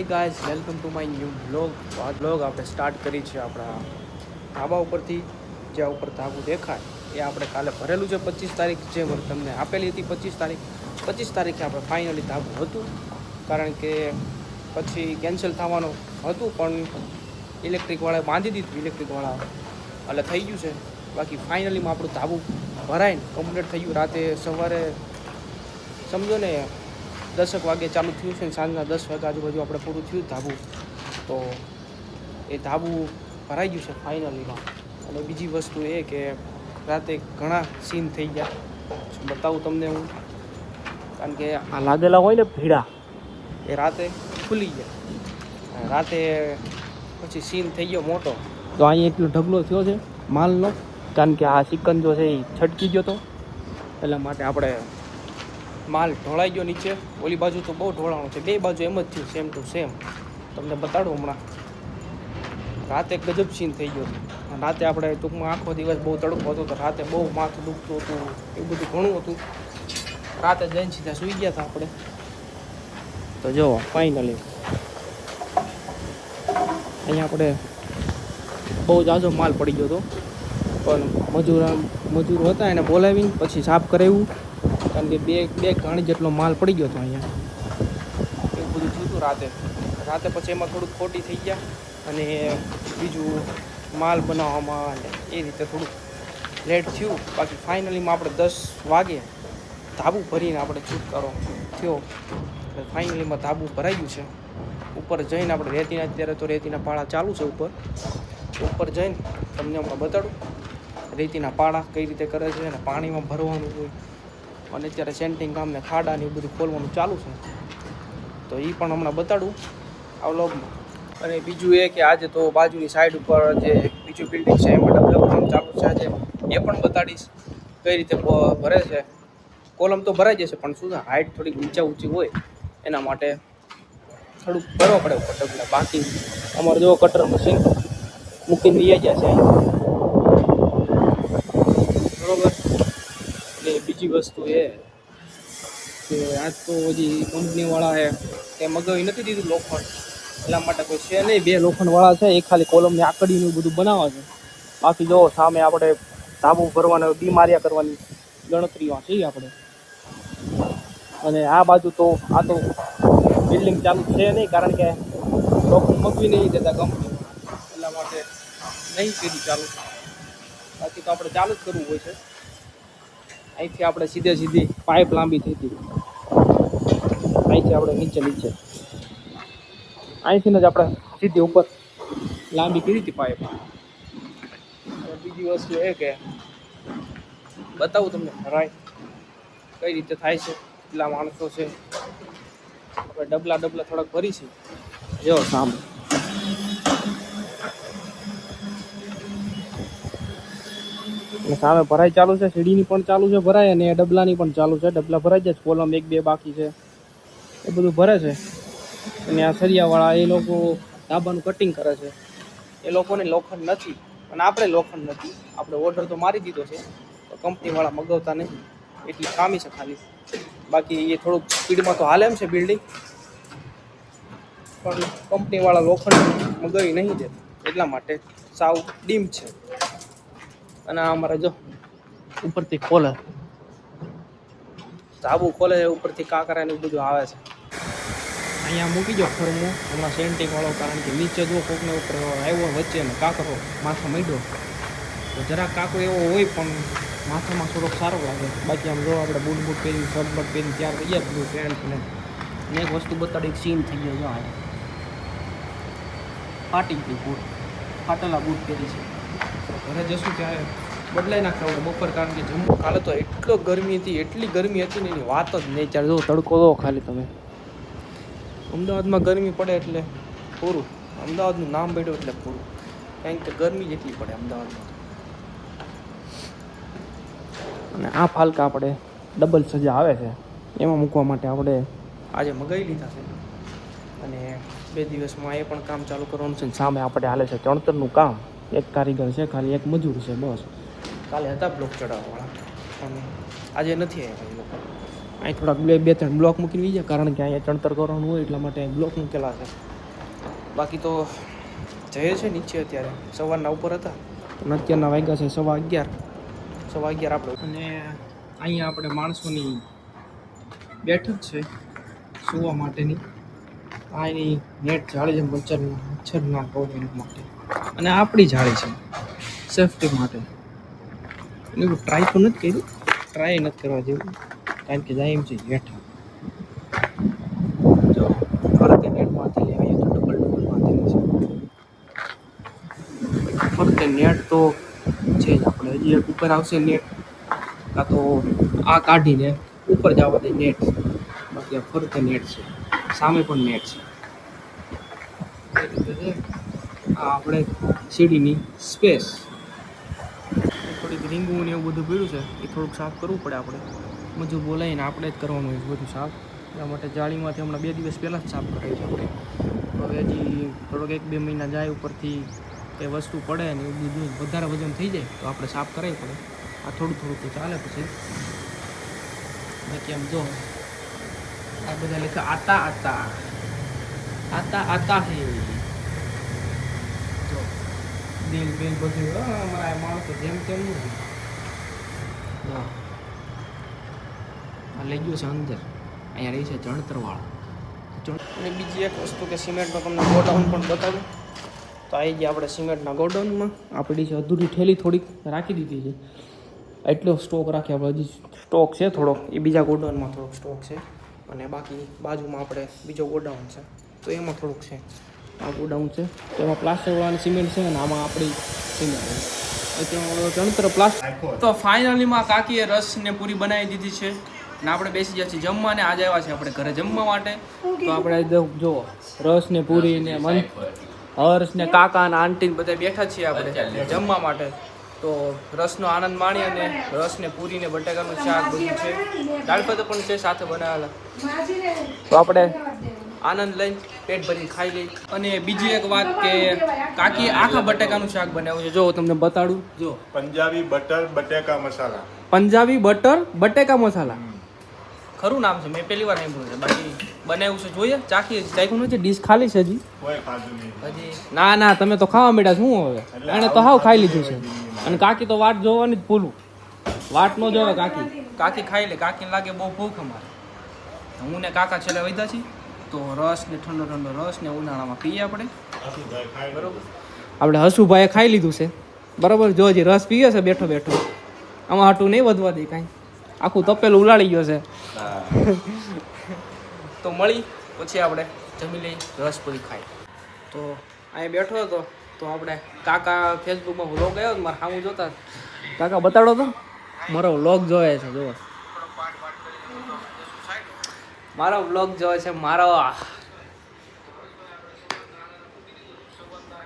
Guys, welcome to my new blog. આ blog આપણે start કરી છે આપણા ધાબા ઉપરથી. જ્યાં ઉપર ધાબુ દેખાય એ આપણે કાલે ભરેલું છે 25 તારીખ, જે તમને આપેલી હતી 25 તારીખે આપણે ફાઇનલી ધાબુ હતું, કારણ કે પછી કેન્સલ થવાનું હતું, પણ ઇલેક્ટ્રિકવાળાએ બાંધી દીધું. ઇલેક્ટ્રિકવાળા એટલે થઈ ગયું છે. બાકી ફાઇનલીમાં આપણું ધાબુ ભરાઈને કમ્પ્લીટ થઈ ગયું. રાતે સવારે સમજો ને 10 વાગે ચાલુ થયું છે ને સાંજના 10 વાગ્યા આજુબાજુ આપણે પૂરું થયું ધાબુ. તો એ ધાબુ ભરાઈ ગયું છે ફાઇનલીમાં. અને બીજી વસ્તુ એ કે રાતે ઘણા સીન થઈ ગયા, બતાવું તમને હું. કારણ કે આ લાગેલા હોય ને ભીડા, એ રાતે ખુલી ગયા. રાતે પછી સીન થઈ ગયો મોટો. તો અહીંયા એટલો ઢગલો થયો છે માલનો, કારણ કે આ સિકંજો છે એ છટકી ગયો હતો, એટલા માટે આપણે માલ ઢોળાઈ ગયો નીચે. ઓલી બાજુ તો બહુ ઢોળાણું છે, બે બાજુ એમ જ થયું, સેમ ટુ સેમ. તમને બતાડું હમણાં. રાતે ગજબ સીન થઈ ગયો હતો. રાતે આપણે ટૂંકમાં આખો દિવસ બહુ તડકો હતો, તો રાતે બહુ માથું દુખતું હતું, એવું બધું ઘણું હતું. રાતે જઈને સીધા સૂઈ ગયા હતા આપણે. તો જો ફાઇનલી અહીંયા આપણે બહુ જાજો માલ પડી ગયો હતો, પણ મજૂરો હતા એને બોલાવીને પછી સાફ કરાવ્યું, કારણ કે બે ઘાણી જેટલો માલ પડી ગયો હતો અહીંયા. એવું બધું થયું હતું રાતે. પછી એમાં થોડુંક ખોટી થઈ ગયા, અને બીજું માલ બનાવવામાં એ રીતે થોડુંક લેટ થયું. બાકી ફાઇનલીમાં આપણે 10 વાગે ધાબુ ભરીને આપણે છુટકારો થયો. એટલે ફાઇનલીમાં ધાબુ ભરાઈ ગયું છે. ઉપર જઈને આપણે રેતીના, અત્યારે તો રેતીના પાળા ચાલુ છે ઉપર જઈને તમને હમણાં બતાડું રેતીના પાળા કઈ રીતે કરે છે, અને પાણીમાં ભરવાનું હોય, અને અત્યારે સેન્ટિંગ કામને ખાડા ને એ બધું ખોલવાનું ચાલુ છે. તો એ પણ હમણાં બતાડું આ વ્લોગમાં. અને બીજું એ કે આજે તો બાજુની સાઈડ ઉપર જે બીજું બિલ્ડિંગ છે એમાં ડેવલપમેન્ટ ચાલુ છે. આજે એ પણ બતાડીશ કઈ રીતે ભરે છે. કોલમ તો ભરાઈ જશે, પણ શું છે હાઇટ થોડીક ઊંચી હોય એના માટે થોડુંક ભરવા પડે ઉપર ડબલા. બાકી અમારે જો કટર મશીન મૂકીને લઈ ગયા છે બરોબર. એટલે બીજી વસ્તુ એ કે આજ તો હજી કંપનીવાળાએ એ મગાવી નથી દીધું લોખંડ, એટલા માટે કોઈ છે નહીં. 2 લોખંડવાળા છે, એ ખાલી કોલમની આકડીનું બધું બનાવે છે. બાકી જો સામે આપણે ધાબુ ભરવાના બીમારિયા કરવાની ગણતરીમાં છીએ આપણે. અને આ બાજુ તો આ તો બિલ્ડિંગ ચાલુ છે નહીં, કારણ કે લોખંડ મગવી નહીં દેતા કંપની, એટલા માટે નહીં કર્યું ચાલુ. બાકી તો આપણે ચાલુ જ કરવું હોય છે. અહીંથી આપણે સીધી પાઇપ લાંબી થઈ હતી, અહીંથી આપણે નીચે અહીંથી જ આપણે સીધી ઉપર લાંબી કરી હતી પાઇપ. અને બીજી વસ્તુ એ કે બતાવું તમને ભરાય કઈ રીતે થાય છે, કેટલા માણસો છે. આપણે ડબલા થોડાક ભરીશું. જો સામે ભરાઈ ચાલુ છે, સીડીની પણ ચાલુ છે ભરાય, અને ડબલાની પણ ચાલુ છે. ડબલા ભરાઈ જાય, કોલમ 1-2 બાકી છે, એ બધું ભરે છે. અને આ સરિયાવાળા એ લોકો ધાબાનું કટિંગ કરે છે. એ લોકોને લોખંડ નથી, અને આપણે લોખંડ નથી. આપણે ઓર્ડર તો મારી દીધો છે, તો કંપનીવાળા મગાવતા નહીં, એટલી ખામી છે ખાલી. બાકી એ થોડુંક સ્પીડમાં તો હાલે એમ છે બિલ્ડિંગ, પણ કંપનીવાળા લોખંડ મગાવી નહીં દે, એટલા માટે સાવ ડીમ છે. અને અમારે જો ઉપરથી ખોલે, ધાબુ ખોલે, ઉપરથી કાંકરા ને બધું આવે છે. અહીંયા મૂકી દો ફરમું હમણાં સેન્ટિંગ વાળો, કારણ કે નીચે જો કોકને ઉપર આવ્યો વચ્ચે ને કાંકરો માથા માંડ્યો, તો જરાક કાંકો એવો હોય પણ માથામાં થોડોક સારો લાગે. બાકી આમ જો આપણે બૂટ પહેરી શર્ટ પહેરી ત્યાર થઈ ગયા બ્લુ પેન્ટ ને એક વસ્તુ બતાડી, સીન થઈ ગયો. જો આ ફાટી ગઈ બૂટ, ફાટેલા બૂટ પહેરી છે. ઘરે જશું ત્યારે બદલાઈ નાખતા હોય બપોર, કારણ કે જમ્મુ કાલે તો એટલી ગરમી હતી ને એની વાત જ નહીં. ત્યારે જો તડકો દો ખાલી તમે. અમદાવાદમાં ગરમી પડે એટલે પૂરું, અમદાવાદનું નામ બેઠું એટલે પૂરું, કારણ કે ગરમી જેટલી પડે અમદાવાદમાં. અને આ ફાલકા આપણે ડબલ સજા આવે છે એમાં મૂકવા માટે આપણે આજે મગાવી લીધા છે. અને 2 દિવસમાં એ પણ કામ ચાલુ કરવાનું છે. સામે આપણે હાલે છે ચણતરનું કામ. એક કારીગર છે, ખાલી એક મજૂર છે બસ. કાલે હતા બ્લોક ચડાવવાવાળા, પણ આજે નથી આવ્યા એ લોકો. અહીં થોડાક 2-3 બ્લોક મૂકીને ગયા, કારણ કે અહીંયા ચણતર કરવાનું હોય એટલા માટે બ્લોક મૂકેલા છે. બાકી તો જઈએ છે નીચે. અત્યારે સવારના ઉપર હતા અને અત્યારના વાગ્યા છે 11:15 આપણે. અને અહીંયા આપણે માણસોની બેઠક છે સુવા માટેની. આ એની નેટ જાળી છે મચ્છરના કોલોની માટે, અને આપણી જાળી છે સેફટી માટે. એવું ટ્રાય તો નથી કર્યું, ટ્રાય નથી કરવા જેવું, કારણ કે જાય એમ છે હેઠા. જો ફરતે નેટ બાંધેલી, અહીંયા તો ડબલ બાંધેલી છે. ફરતે નેટ તો છે જ. આપણે હજી એક ઉપર આવશે નેટ, કાં તો આ કાઢીને ઉપર જવા દે નેટ. બાકી આ ફરતે નેટ છે, સામે પણ નેટ છે. એ રીતે છે આ આપણે સીડીની સ્પેસ. થોડીક રીંગું ને એવું બધું પીડ્યું છે, એ થોડુંક સાફ કરવું પડે. આપણે મજૂર બોલાવીને આપણે જ કરવાનું હોય બધું સાફ. એટલા માટે જાળીમાંથી હમણાં 2 દિવસ પહેલાં જ સાફ કરાવી છે આપણે. હવે હજી થોડોક 1-2 મહિના જાય, ઉપરથી કંઈ વસ્તુ પડે ને એવું બધું વધારે વજન થઈ જાય તો આપણે સાફ કરાવવી પડે. આ થોડું તો ચાલે પછી. બાકી આમ જો આ બધા લેખા આતા હે. જો બિલ બધું અમારા માણસો જેમ તેમ નથી. આ લઈ ગયો છે અંદર. અહીંયા રહી છે ચણતરવાળા. અને બીજી એક વસ્તુ કે સિમેન્ટનો તમને ગોડાઉન પણ બતાવું. તો આવી ગયા આપણે સિમેન્ટના ગોડાઉનમાં. આપણી છે અધૂરી ઠેલી થોડીક રાખી દીધી છે. એટલો સ્ટોક રાખ્યા આપણે. હજી સ્ટોક છે થોડોક, એ બીજા ગોડાઉનમાં થોડોક સ્ટોક છે. અને બાકી બાજુમાં આપણે બીજો ગોડાઉન છે, તો એમાં થોડુંક છે. આ ગોડાઉન છે તો એમાં પ્લાસ્ટરવાળાની સિમેન્ટ છે, અને આમાં આપણી સિમેન્ટ ચણતર પ્લાસ્ટર. તો ફાઇનલીમાં કાકીએ રસને પૂરી બનાવી દીધી છે, ને આપણે બેસી ગયા છીએ જમવા. ને આજે આવ્યા છે આપણે ઘરે જમવા માટે. તો આપણે જો રસ ને પૂરી ને હર્ષ ને કાકા ને આંટી બધા બેઠા છીએ આપણે જમવા માટે. તો રસનો આનંદ માણી, અને રસ ને પૂરી ને બટાકાનું શાક બધું છે, દાળ ભાત પણ છે સાથે બનાવેલા. તો આપણે આનંદ લઈને પેટ ભરીને ખાઈ લઈ. અને બીજી એક વાત કે કાકી આખા બટાકાનું શાક બનાવ્યું છે. જો તમને બતાડું, જો પંજાબી બટર બટેકા મસાલા. પંજાબી બટર બટેકા મસાલા, ખરું નામ છે. મેં પહેલી વાર સાંભળ્યું છે. બાકી બનાવ્યું છે, જોઈએ ચાખ્યું નથી. ડીશ ખાલી છે હજી. કોઈ ખાધું નહીં હજી ના તમે તો ખાવા માંડ્યા શું હવે? એને તો હાવ ખાઈ લીધું છે. અને કાકી તો વાટ જોવાની જ ભૂલું. વાટ ન જોવે કાકી ખાઈ લે. કાકીને લાગે બહુ ભૂખ અમારે. હું ને કાકા છેલ્લે વધ્યા છીએ, તો રસ ને ઠંડો રસ ને ઉનાળામાં પીએ આપણે. બરોબર, આપણે હસુભાઈએ ખાઈ લીધું છે. બરાબર, જો હજી રસ પીએ છે બેઠો આમાં હાટું નહીં વધવા દે કાંઈ. આખું તપેલું ઉલાડી ગયો છે. તો મળી પછી આપણે જમી લઈ, રસ પૂરી ખાઈ. તો અહીં બેઠો હતો તો આપણે કાકા ફેસબુકમાં વ્લોગ આવ્યો મારા સામું જોતા. કાકા બતાડો તો, મારો વ્લોગ જોવે છે. જો મારો વ્લોગ જોવે છે મારો.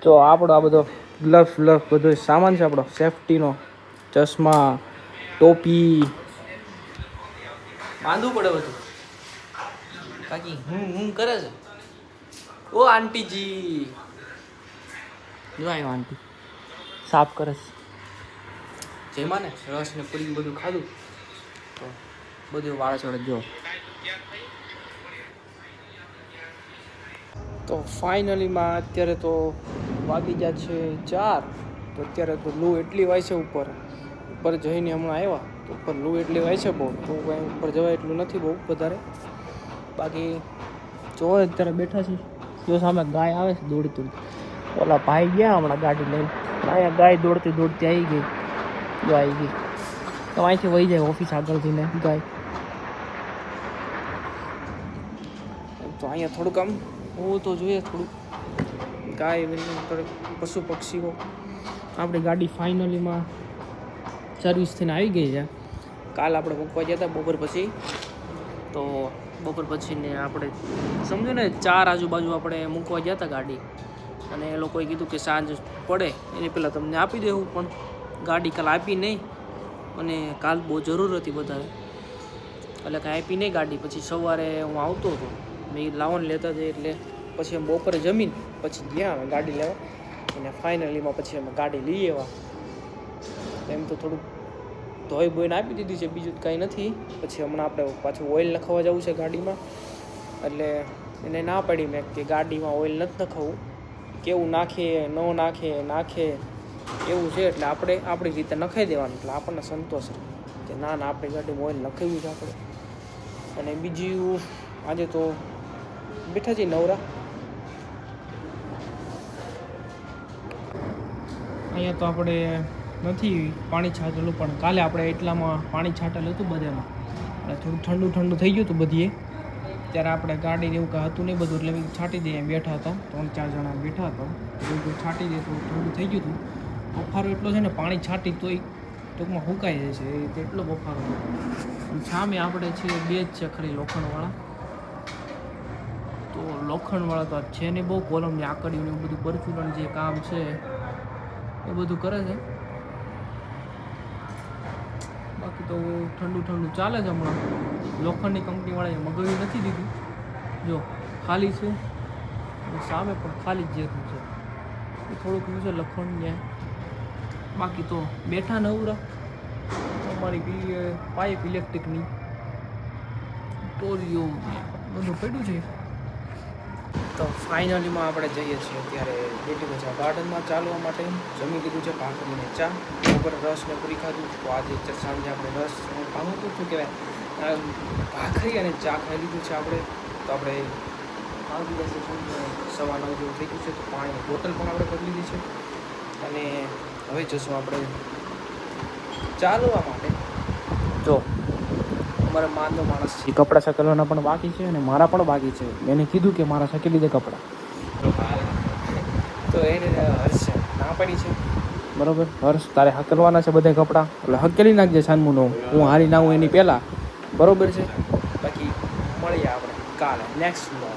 તો આપણો આ બધો ગ્લવ્સ બધો સામાન છે આપણો સેફટીનો. ચશ્મા, ટોપી બાંધવું પડે બધું. કાકી હું કરે છે. ઓ આંટીજી, જો આવ્યો આંટી સાફ કરે છે. જેમાં ને રસ ને પૂરી બધું ખાધું તો બધું વાળા ચડે. જો તો ફાઇનલીમાં અત્યારે તો વાગી ગયા છે 4. તો અત્યારે તો લૂ એટલી વાય છે ઉપર જઈને હમણાં આવ્યા તો ઉપર લૂ એટલી વાય છે બહુ, તો કંઈ ઉપર જવાય એટલું નથી બહુ વધારે. બાકી જો અત્યારે બેઠા છીએ. જો સામે ગાય આવે છે દોડતી. ઓલા ભાઈ ગયા હમણાં ગાડી લઈને, અહીંયા ગાય દોડતી આવી ગઈ. જો આવી ગઈ તો અહીંથી વહી જાય ઓફિસ આગળથી ને ગાય. તો અહીંયા થોડુંક આમ હોવું તો જોઈએ, થોડુંક ગાય પશુ પક્ષીઓ. આપણી ગાડી ફાઇનલીમાં સર્વિસ થઈને આવી ગઈ છે. કાલ આપણે મૂકવા ગયા હતા બપોર પછી. તો બપોર પછીને આપણે સમજો ને 4 આજુબાજુ આપણે મૂકવા ગયા હતા ગાડી. અને એ લોકોએ કીધું કે સાંજ પડે એની પહેલાં તમને આપી દેવું, પણ ગાડી કાલ આપી નહીં. અને કાલ બહુ જરૂર હતી વધારે, એટલે કાંઈ આપી નહીં ગાડી. પછી સવારે હું આવતો હતો, મેં લાવવાનું લેતા જઈએ, એટલે પછી અમે બપોરે જમીન પછી ગયા અમે ગાડી લેવા. અને ફાઇનલીમાં પછી અમે ગાડી લઈ આવ્યા. એમ તો થોડુંક ધોઈ બોઈને આપી દીધી છે, બીજું કાંઈ નથી. પછી હમણાં આપણે પાછું ઓઇલ નખાવા જવું છે ગાડીમાં, એટલે એને ના પાડી મેં કે ગાડીમાં ઓઇલ નથી નખાવું, કેવું નાખે ન નાખે એવું છે. એટલે આપણે આપણી રીતે નખાઈ દેવાનું, એટલે આપણને સંતોષ રહે કે ના આપણી ગાડીમાં ઓઇલ નખાવ્યું છે આપણે. અને બીજું આજે તો બેઠા છીએ નવરા. અહીંયા તો આપણે નથી પાણી છાંટેલું, પણ કાલે આપણે એટલામાં પાણી છાંટેલું હતું બધામાં, એટલે થોડું ઠંડુ થઈ ગયું હતું બધીએ. ત્યારે આપણે ગાડીને એવું કાંઈ હતું નહીં બધું, એટલે મેં છાંટી દઈએ. એમ બેઠા હતા 3-4 જણા બેઠા હતા, એવું બધું છાંટી દઈએ તો ઠંડુ થઈ ગયું હતું. બફારો એટલો છે ને, પાણી છાંટી તોય ટૂંકમાં સુકાઈ જાય છે એ રીતે, એટલો બફારો હતો. સામે આપણે છે 2 જ છે ખરી લોખંડવાળા. તો લોખંડવાળા તો છે ને બહુ કોલમની આકડીને એવું બધું પરચુરણ જે કામ છે એ બધું કરે છે. બાકી તો ઠંડુ ચાલે છે હમણાં. લોખંડની કંપનીવાળાએ મગાવી નથી દીધું, જો ખાલી છે. સામે પણ ખાલી જ જેવું છે, એ થોડુંક છે લોખંડ ત્યાં. બાકી તો બેઠા નવરા. અમારી પાઇપ ઇલેક્ટ્રિકની ટોરીઓ બધું પડ્યું છે. તો ફાઇનલીમાં આપણે જઈએ છીએ અત્યારે બેઠી બચા ગાર્ડનમાં ચાલવા માટે. જમી લીધું છે ભાખરીને ચા, બપોર રસ ને પૂરી ખાધું. તો આજે સાંજે આપણે રસ ભાંગતું શું કહેવાય, ભાખરી અને ચા ખાઈ લીધું છે આપણે. તો આપણે આવી જશે 9:15 જેવું થઈ ગયું છે. તો પાણીની બોટલ પણ આપણે ભરી લીધી છે. અને હવે જશું આપણે ચાલવા માટે. જો અમારે માનનો માણસ છે, કપડાં સકેલવાના પણ બાકી છે અને મારા પણ બાકી છે. એને કીધું કે મારા સકેલી દે કપડાં, તો એને હર્ષ ના પડી છે. બરાબર હર્ષ, તારે હકેલવાના છે બધા કપડાં, એટલે હકેલી નાખજે સાનમુનો, હું હારી નાખું એની પહેલાં. બરાબર છે. બાકી મળીએ આપણે કાલે નેક્સ્ટ બ્લોગ.